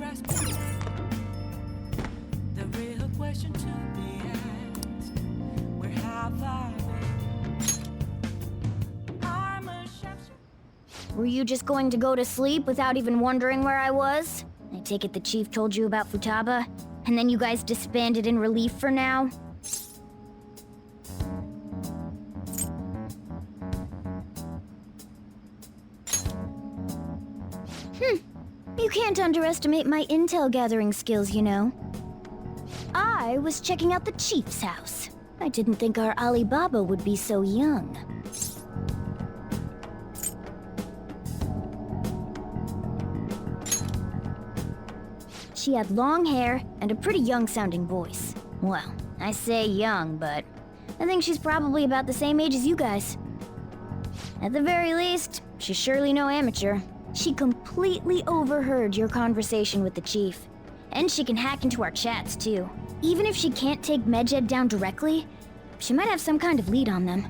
grasping. The real question to be asked, where have I been? I'm a chef. Were you just going to go to sleep without even wondering where I was? I take it the chief told you about Futaba, and then you guys disbanded in relief for now? You can't underestimate my intel gathering skills, you know. I was checking out the chief's house. I didn't think our Alibaba would be so young. She had long hair and a pretty young-sounding voice. Well, I say young, but I think she's probably about the same age as you guys. At the very least, she's surely no amateur. She completely overheard your conversation with the chief. And she can hack into our chats, too. Even if she can't take Medjed down directly, she might have some kind of lead on them.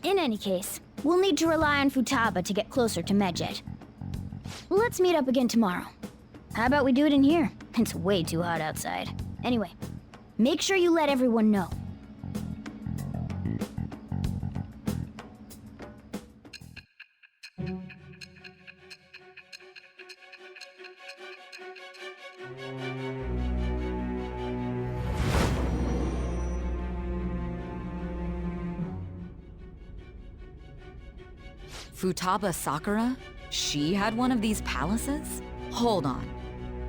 In any case, we'll need to rely on Futaba to get closer to Medjed. Let's meet up again tomorrow. How about we do it in here? It's way too hot outside. Anyway, make sure you let everyone know. Futaba Sakura? She had one of these palaces? Hold on.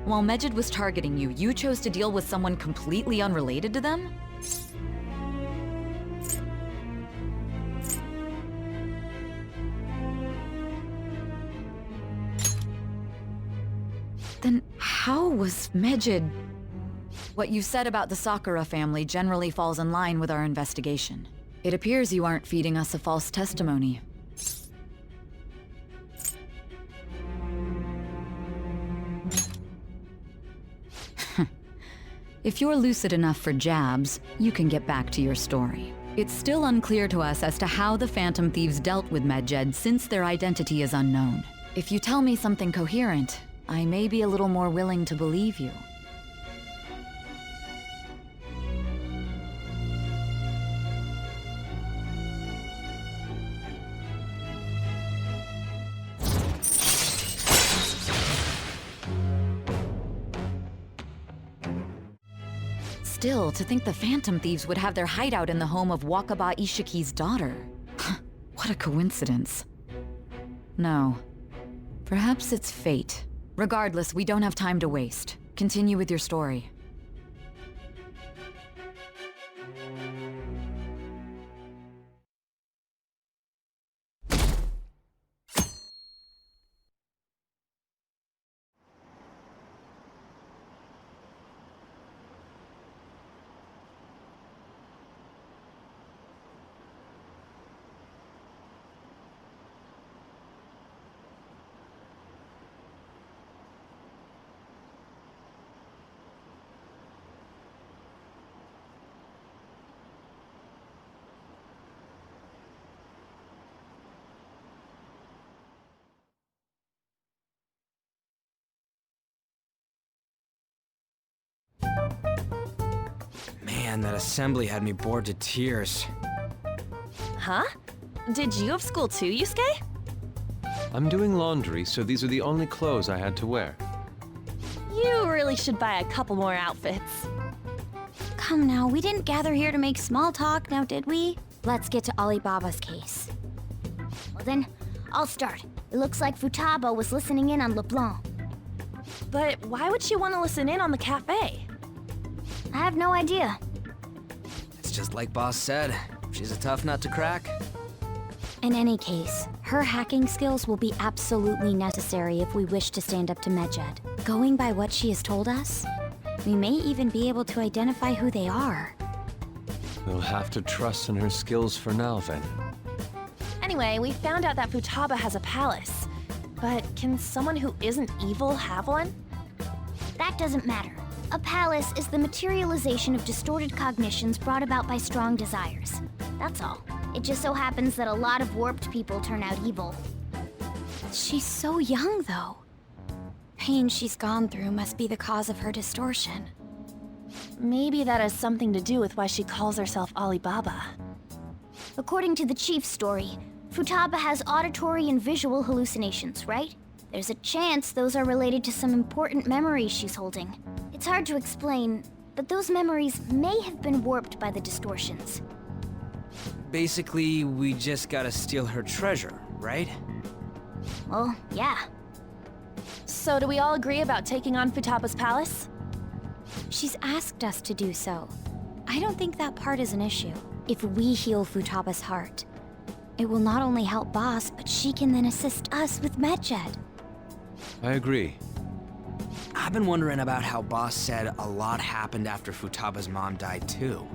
While Medjed was targeting you, you chose to deal with someone completely unrelated to them? Then how was Medjed... What you said about the Sakura family generally falls in line with our investigation. It appears you aren't feeding us a false testimony. If you're lucid enough for jabs, you can get back to your story. It's still unclear to us as to how the Phantom Thieves dealt with Medjed since their identity is unknown. If you tell me something coherent, I may be a little more willing to believe you. Still, to think the Phantom Thieves would have their hideout in the home of Wakaba Ishiki's daughter. What a coincidence. No. Perhaps it's fate. Regardless, we don't have time to waste. Continue with your story. Man, that assembly had me bored to tears. Huh? Did you have school too, Yusuke? I'm doing laundry, so these are the only clothes I had to wear. You really should buy a couple more outfits. Come now, we didn't gather here to make small talk, now did we? Let's get to Alibaba's case. Well then, I'll start. It looks like Futaba was listening in on LeBlanc. But why would she want to listen in on the cafe? I have no idea. It's just like Boss said. She's a tough nut to crack. In any case, her hacking skills will be absolutely necessary if we wish to stand up to Medjed. Going by what she has told us, we may even be able to identify who they are. We'll have to trust in her skills for now, then. Anyway, we found out that Futaba has a palace. But can someone who isn't evil have one? That doesn't matter. A palace is the materialization of distorted cognitions brought about by strong desires. That's all. It just so happens that a lot of warped people turn out evil. She's so young, though. Pain she's gone through must be the cause of her distortion. Maybe that has something to do with why she calls herself Alibaba. According to the chief's story, Futaba has auditory and visual hallucinations, right? There's a chance those are related to some important memories she's holding. It's hard to explain, but those memories may have been warped by the distortions. Basically, we just gotta steal her treasure, right? Well, yeah. So do we all agree about taking on Futaba's palace? She's asked us to do so. I don't think that part is an issue. If we heal Futaba's heart, it will not only help Boss, but she can then assist us with Medjed. I agree. I've been wondering about how Boss said a lot happened after Futaba's mom died too.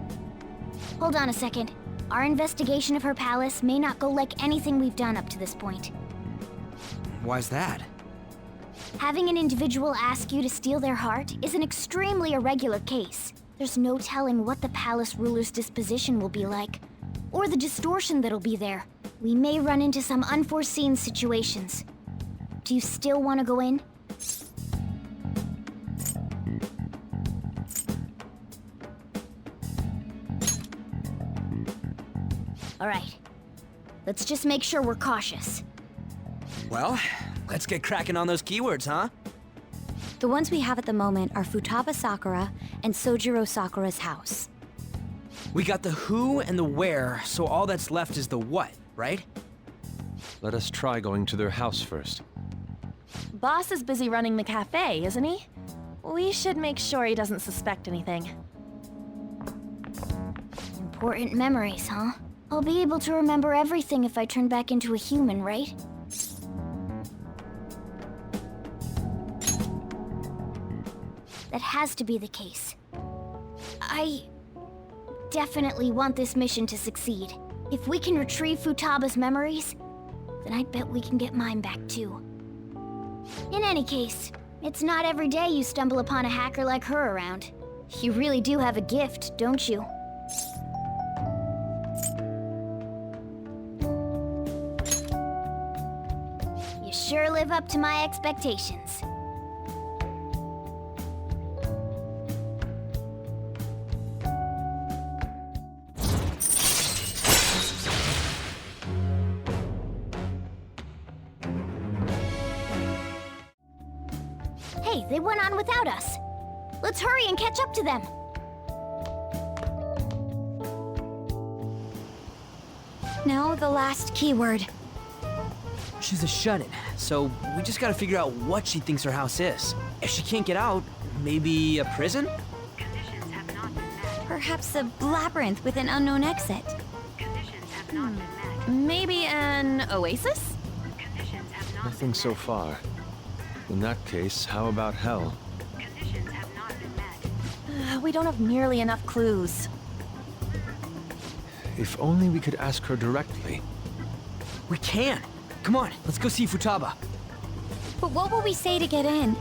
Hold on a second. Our investigation of her palace may not go like anything we've done up to this point. Why's that? Having an individual ask you to steal their heart is an extremely irregular case. There's no telling what the palace ruler's disposition will be like, or the distortion that'll be there. We may run into some unforeseen situations. Do you still want to go in? All right. Let's just make sure we're cautious. Well, let's get cracking on those keywords, huh? The ones we have at the moment are Futaba Sakura and Sojiro Sakura's house. We got the who and the where, so all that's left is the what, right? Let us try going to their house first. Boss is busy running the cafe, isn't he? We should make sure he doesn't suspect anything. Important memories, huh? I'll be able to remember everything if I turn back into a human, right? That has to be the case. I definitely want this mission to succeed. If we can retrieve Futaba's memories, then I'd bet we can get mine back too. In any case, it's not every day you stumble upon a hacker like her around. You really do have a gift, don't you? You sure live up to my expectations. Hey, they went on without us. Let's hurry and catch up to them. Now the last keyword. She's a shut-in, so we just gotta figure out what she thinks her house is. If she can't get out, maybe a prison? Perhaps a labyrinth with an unknown exit. Maybe an oasis? Nothing so far. In that case, how about hell? We don't have nearly enough clues. If only we could ask her directly. We can! Come on, let's go see Futaba. But what will we say to get in?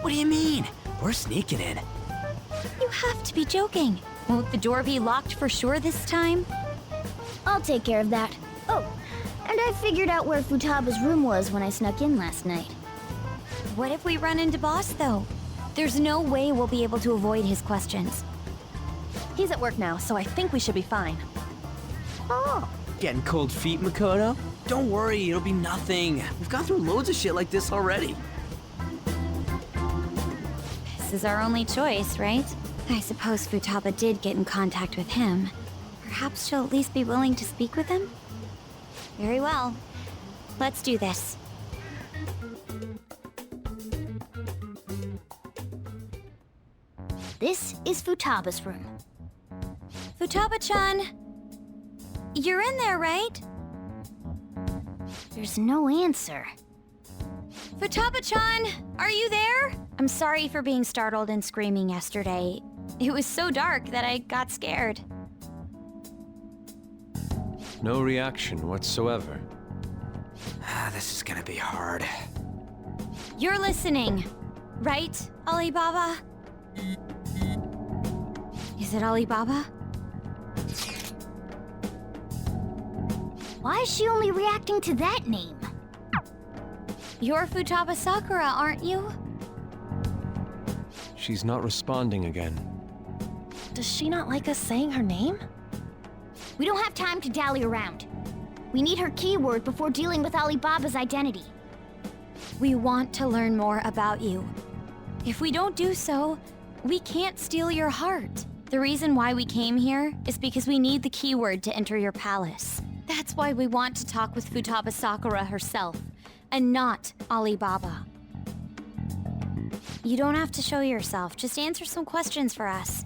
What do you mean? We're sneaking in. You have to be joking. Won't the door be locked for sure this time? I'll take care of that. Oh, and I figured out where Futaba's room was when I snuck in last night. What if we run into Boss, though? There's no way we'll be able to avoid his questions. He's at work now, so I think we should be fine. Oh, Getting cold feet, Makoto? Don't worry, it'll be nothing. We've gone through loads of shit like this already. This is our only choice, right? I suppose Futaba did get in contact with him. Perhaps she'll at least be willing to speak with him? Very well. Let's do this. this is Futaba's room. Futaba-chan! You're in there, right? There's no answer. Futaba-chan! Are you there? I'm sorry for being startled and screaming yesterday. It was so dark that I got scared. No reaction whatsoever. This is gonna be hard. You're listening, right, Alibaba? Is it Alibaba? Why is she only reacting to that name? You're Futaba Sakura, aren't you? She's not responding again. Does she not like us saying her name? We don't have time to dally around. We need her keyword before dealing with Alibaba's identity. We want to learn more about you. If we don't do so, we can't steal your heart. The reason why we came here is because we need the keyword to enter your palace. That's why we want to talk with Futaba Sakura herself, and not Alibaba. You don't have to show yourself, just answer some questions for us.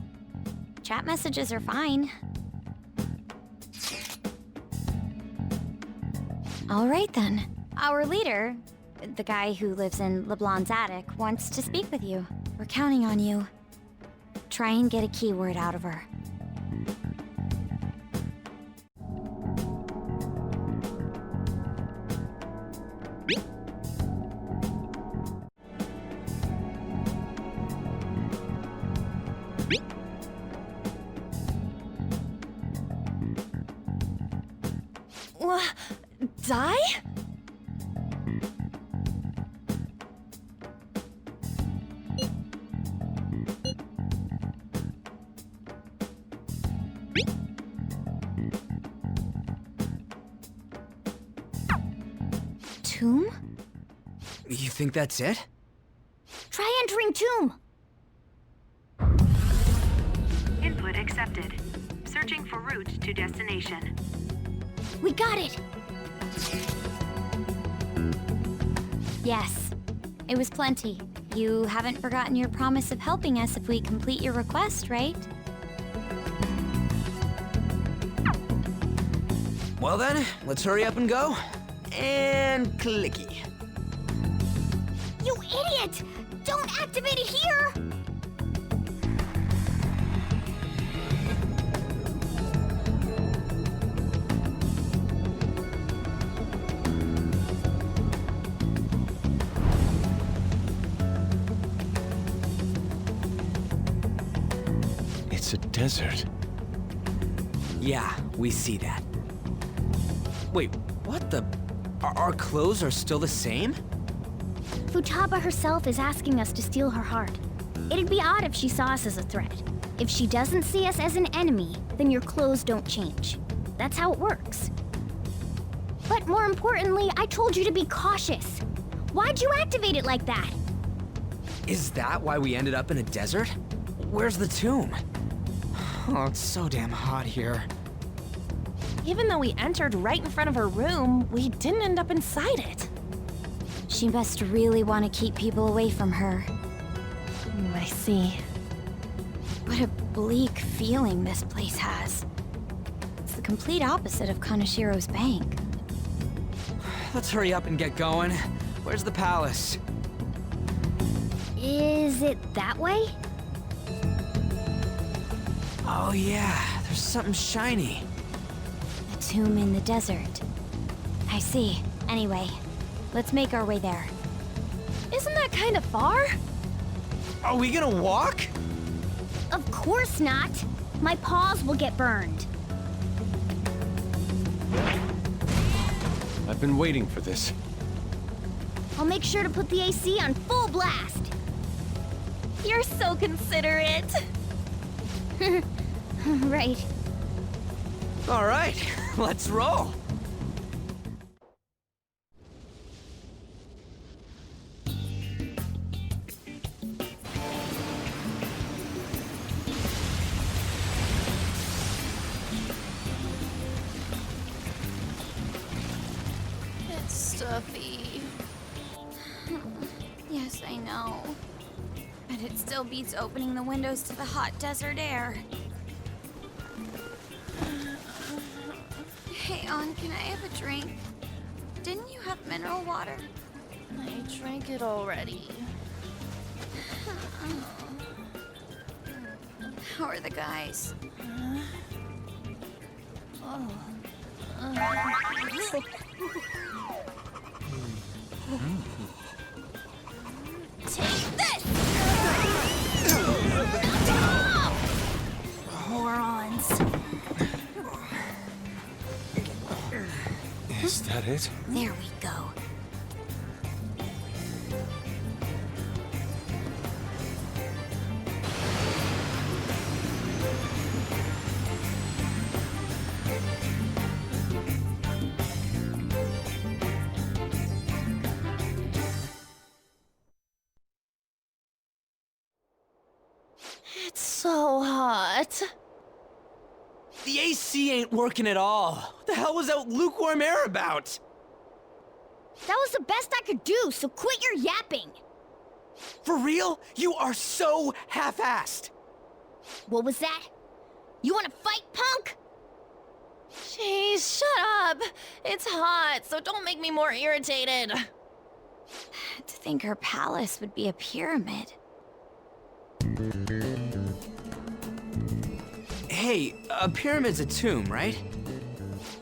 Chat messages are fine. All right then. Our leader, the guy who lives in LeBlanc's attic, wants to speak with you. We're counting on you. Try and get a keyword out of her. Die? Tomb? You think that's it? Try entering tomb! Input accepted. Searching for route to destination. We got it! Yes, it was plenty. You haven't forgotten your promise of helping us if we complete your request, right? Well then, let's hurry up and go. And clicky. You idiot! Don't activate it here! It's a desert. Yeah, we see that. Wait, what the? Our clothes are still the same? Futaba herself is asking us to steal her heart. It'd be odd if she saw us as a threat. If she doesn't see us as an enemy, then your clothes don't change. That's how it works. But more importantly, I told you to be cautious. Why'd you activate it like that? Is that why we ended up in a desert? Where's the tomb? Oh, it's so damn hot here. Even though we entered right in front of her room, we didn't end up inside it. She must really want to keep people away from her. I see. What a bleak feeling this place has. It's the complete opposite of Kanashiro's bank. Let's hurry up and get going. Where's the palace? Is it that way? Oh yeah, there's something shiny. The tomb in the desert. I see. Anyway, let's make our way there. Isn't that kind of far? Are we gonna walk? Of course not. My paws will get burned. I've been waiting for this. I'll make sure to put the AC on full blast. You're so considerate. Right. All right, let's roll. It's stuffy. Yes, I know. But it still beats opening the windows to the hot desert air. Hey, On, can I have a drink? Didn't you have mineral water? I drank it already. How are the guys? Take this! Morons. Is that it? There we go. It's so hot. The AC ain't working at all. What the hell was that lukewarm air about? That was the best I could do, so quit your yapping. For real? You are so half-assed. What was that? You wanna fight, punk? Jeez, shut up. It's hot, so don't make me more irritated. To think her palace would be a pyramid. Hey, a pyramid's a tomb, right?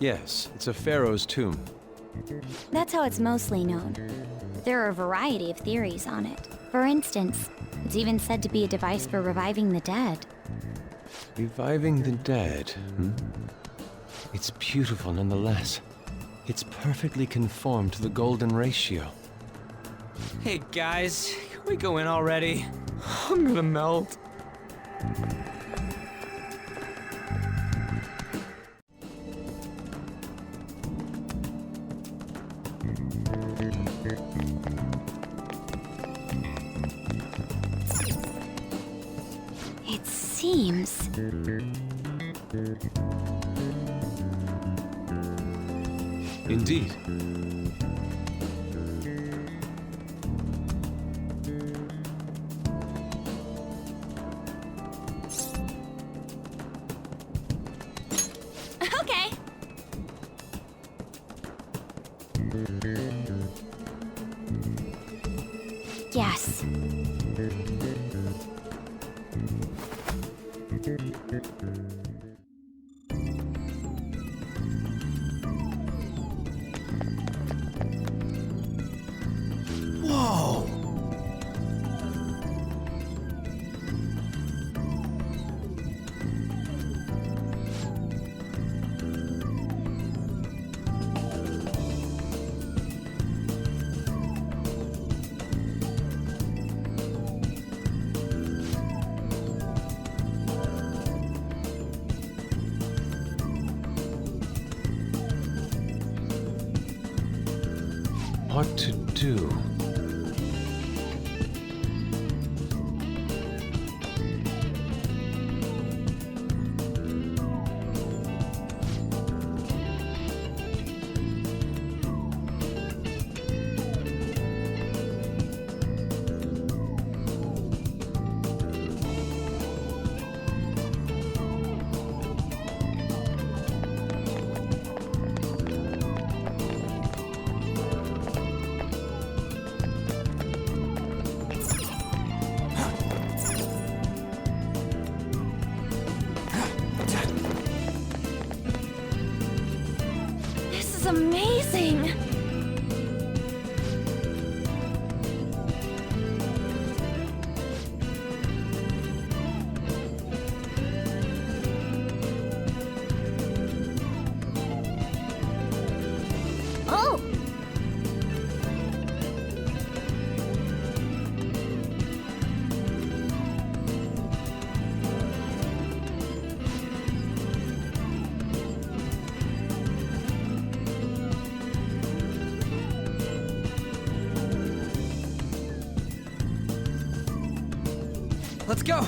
Yes, it's a pharaoh's tomb. That's how it's mostly known. There are a variety of theories on it. For instance, it's even said to be a device for reviving the dead. Reviving the dead, hmm? It's beautiful nonetheless. It's perfectly conformed to the golden ratio. Hey guys, can we go in already? I'm gonna melt. It seems... Indeed. Okay. Yes. Whoa! What to do? This is amazing. Oh! Let's go!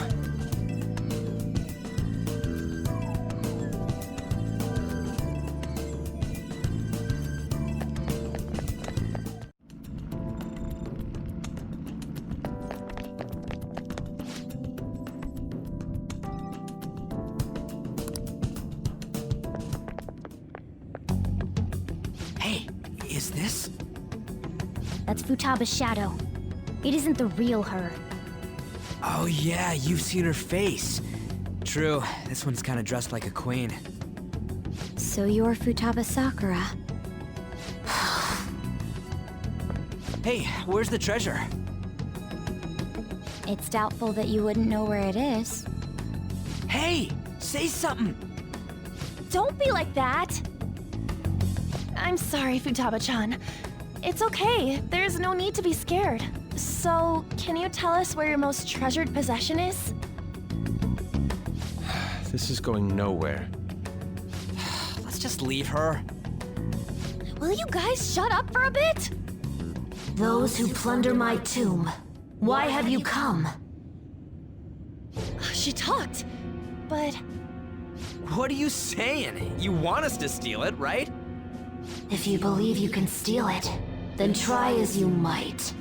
Hey, is this? That's Futaba's shadow. It isn't the real her. Oh yeah, you've seen her face. True, this one's kinda dressed like a queen. So you're Futaba Sakura. Hey, where's the treasure? It's doubtful that you wouldn't know where it is. Hey, say something! Don't be like that. I'm sorry, Futaba-chan. It's okay. There's no need to be scared. So, can you tell us where your most treasured possession is? This is going nowhere. Let's just leave her. Will you guys shut up for a bit? Those who plunder my tomb, why have you come? She talked, but What are you saying? You want us to steal it, right? If you believe you can steal it, then try as you might.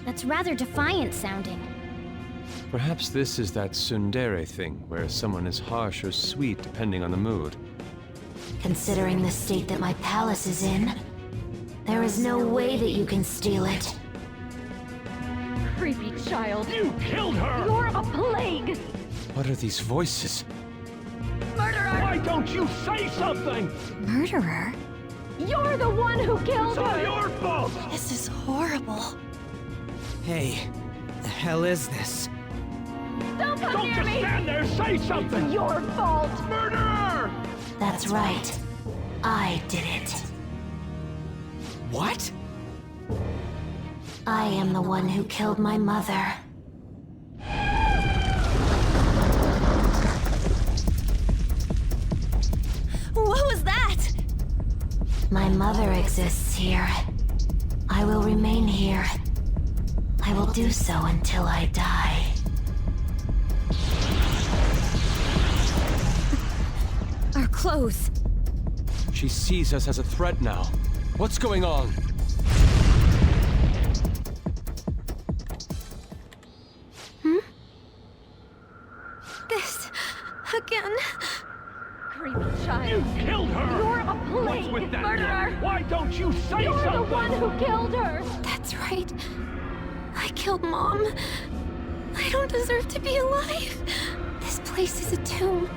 That's rather defiant sounding. Perhaps this is that tsundere thing, where someone is harsh or sweet depending on the mood. Considering the state that my palace is in, there is no way that you can steal it. Creepy child. You killed her! You're a plague! What are these voices? Murderer! Why don't you say something? Murderer? You're the one who killed It's all her! your fault! this is horrible. Hey, the hell is this? Don't come Don't near just me! stand there, say something! Your fault! Murderer! That's right. I did it. What? I am the one who killed my mother. What was that? My mother exists here. I will remain here. I will do so until I die. Our clothes. She sees us as a threat now. What's going on? This again. Creepy You child. killed her! You're a What's plague! with that Murderer! look? Why don't you say You're something? the one who killed her! That's right. I killed Mom. I don't deserve to be alive. This place is a tomb.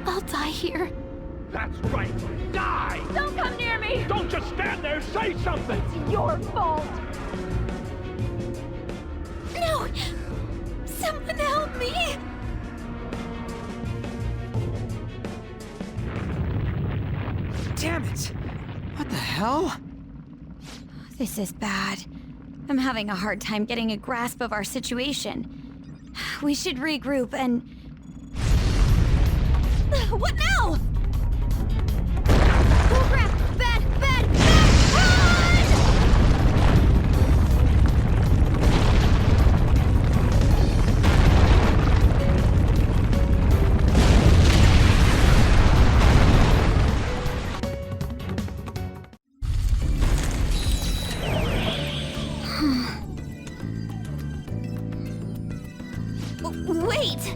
I'll die here. That's right. Die! Don't come near me! Don't just stand there, say something! It's your fault! No! Someone help me! Damn it! What the hell? This is bad. I'm having a hard time getting a grasp of our situation. We should regroup and... What now? Oh crap! Bad! Bad! Bad! Run! Wait!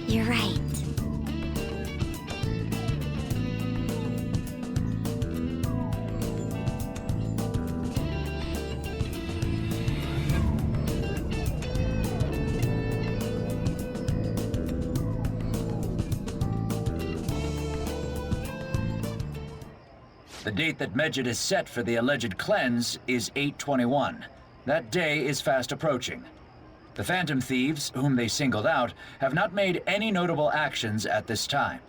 You're right. The date that Medjed has set for the alleged cleanse is 8/21. That day is fast approaching. The Phantom Thieves, whom they singled out, have not made any notable actions at this time.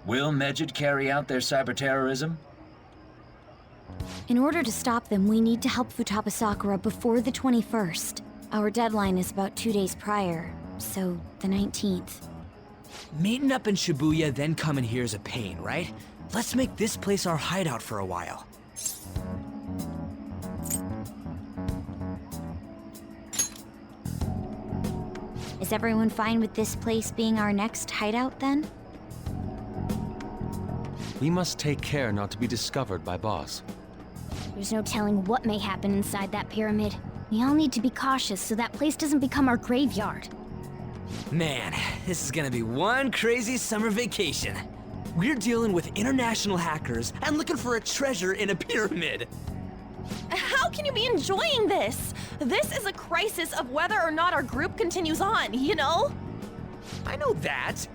Will Medjed carry out their cyber-terrorism? In order to stop them, we need to help Futaba Sakura before the 21st. Our deadline is about 2 days prior, so the 19th. Meeting up in Shibuya, then coming here is a pain, right? Let's make this place our hideout for a while. Is everyone fine with this place being our next hideout then? We must take care not to be discovered by Boss. There's no telling what may happen inside that pyramid. We all need to be cautious so that place doesn't become our graveyard. Man, this is gonna be one crazy summer vacation. We're dealing with international hackers and looking for a treasure in a pyramid. How can you be enjoying this? This is a crisis of whether or not our group continues on, you know? I know that.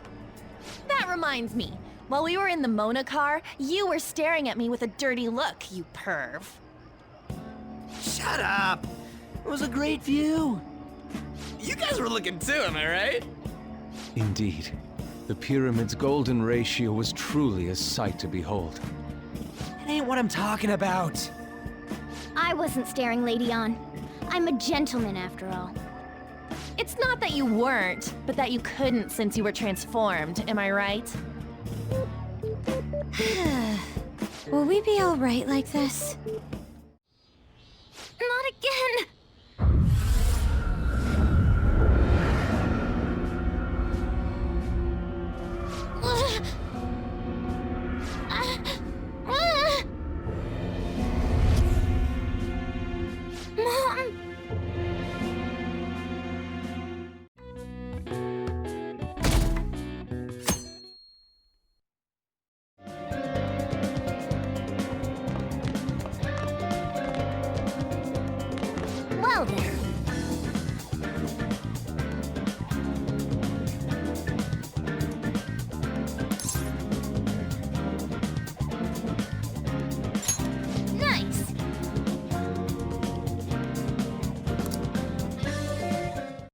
That reminds me. While we were in the Mona car, you were staring at me with a dirty look, you perv. Shut up. It was a great view. You guys were looking too, am I right? Indeed. The pyramid's golden ratio was truly a sight to behold. It ain't what I'm talking about. I wasn't staring Lady On. I'm a gentleman after all. It's not that you weren't, but that you couldn't since you were transformed, am I right? Will we be alright like this? Not again! Mom! Well then,